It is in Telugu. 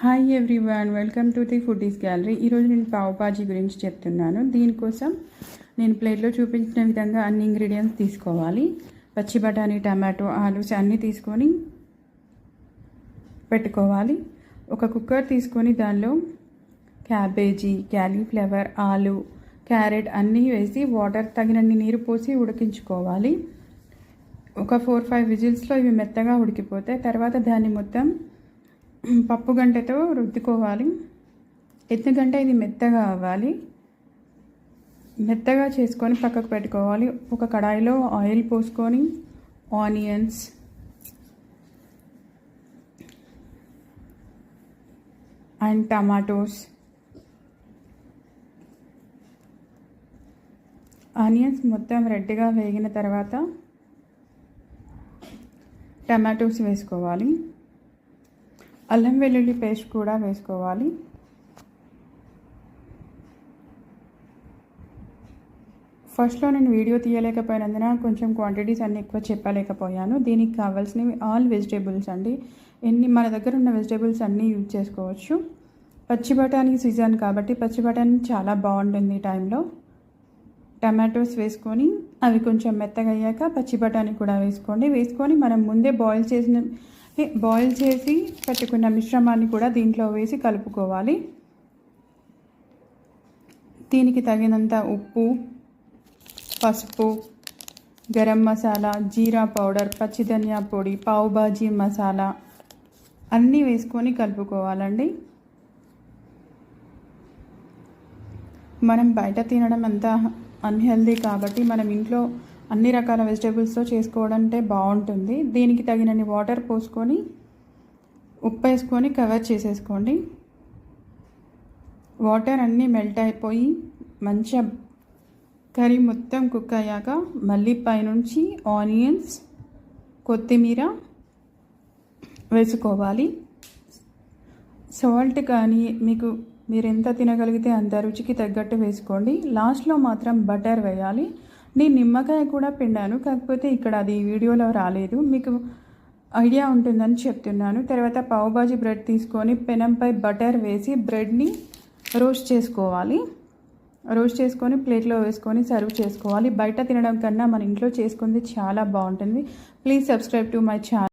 Hi everyone, welcome to the foodies gallery. ఈరోజు నేను పావ్ భాజీ గురించి చెప్తున్నాను. దీనికోసం నేను ప్లేట్లో చూపించిన విధంగా అన్ని ఇంగ్రీడియంట్స్ తీసుకోవాలి. పచ్చి బఠానీ, టమాటో, ఆలూస్ అన్నీ తీసుకొని పెట్టుకోవాలి. ఒక కుక్కర్ తీసుకొని దానిలో క్యాబేజీ, క్యాలీఫ్లవర్, ఆలు, క్యారెట్ అన్నీ వేసి వాటర్ తగినన్ని నీరు పోసి ఉడికించుకోవాలి. ఒక 4-5 విజిల్స్లో ఇవి మెత్తగా ఉడికిపోతాయి. తర్వాత దాన్ని మొత్తం పప్పు గంటతో రుద్దుకోవాలి. ఎందుకంటే ఇది మెత్తగా అవ్వాలి. మెత్తగా చేసుకొని పక్కకు పెట్టుకోవాలి. ఒక కడాయిలో ఆయిల్ పోసుకొని ఆనియన్స్, అండ్ టమాటోస్, ఆనియన్స్ మొత్తం రెడ్గా వేగిన తర్వాత టమాటోస్ వేసుకోవాలి. అల్లం వెల్లుల్లి పేస్ట్ కూడా వేసుకోవాలి. ఫస్ట్లో నేను వీడియో తీయలేకపోయినందున కొంచెం క్వాంటిటీస్ అన్నీ ఎక్కువ చెప్పలేకపోయాను. దీనికి కావాల్సినవి ఆల్ వెజిటేబుల్స్ అండి. మన దగ్గర ఉన్న వెజిటేబుల్స్ అన్నీ యూజ్ చేసుకోవచ్చు. పచ్చి బఠానీ సీజన్ కాబట్టి పచ్చి బఠానీ చాలా బాగుంటుంది ఈ టైంలో. టమాటోస్ వేసుకొని అవి కొంచెం మెత్తగా అయ్యాక పచ్చి బఠానీ కూడా వేసుకొని మనం ముందే బాయిల్ చేసి పెట్టుకున్న మిశ్రమాన్ని కూడా దీంట్లో వేసి కలుపుకోవాలి. దీనికి తగినంత ఉప్పు, పసుపు, గరం మసాలా, జీరా పౌడర్, పచ్చి ధనియా పొడి, పావ్ భాజీ మసాలా అన్నీ వేసుకొని కలుపుకోవాలండి. మనం బయట తినడం అంతా అన్హెల్దీ కాబట్టి మనం ఇంట్లో అన్ని రకాల వెజిటేబుల్స్తో చేసుకోవడంటే బాగుంటుంది. దీనికి తగినన్ని వాటర్ పోసుకొని ఉప్పు వేసుకొని కవర్ చేసేసుకోండి. వాటర్ అన్నీ మెల్ట్ అయిపోయి మంచిగా కర్రీ మొత్తం కుక్ అయ్యాక మళ్ళీ పైనుంచి ఆనియన్స్, కొత్తిమీర వేసుకోవాలి. సాల్ట్ కానీ మీరు ఎంత తినగలిగితే అంత రుచికి తగ్గట్టు వేసుకోండి. లాస్ట్లో మాత్రం బటర్ వేయాలి. నేను నిమ్మకాయ కూడా పిండాను, కాకపోతే ఇక్కడ అది వీడియోలో రాలేదు. మీకు ఐడియా ఉంటుందని చెప్తున్నాను. తర్వాత పావ్ భాజీ బ్రెడ్ తీసుకొని పెనంపై బటర్ వేసి బ్రెడ్ని రోస్ట్ చేసుకొని ప్లేట్లో వేసుకొని సర్వ్ చేసుకోవాలి. బయట తినడం కన్నా మన ఇంట్లో చేసుకుంది చాలా బాగుంటుంది. Please subscribe to my channel.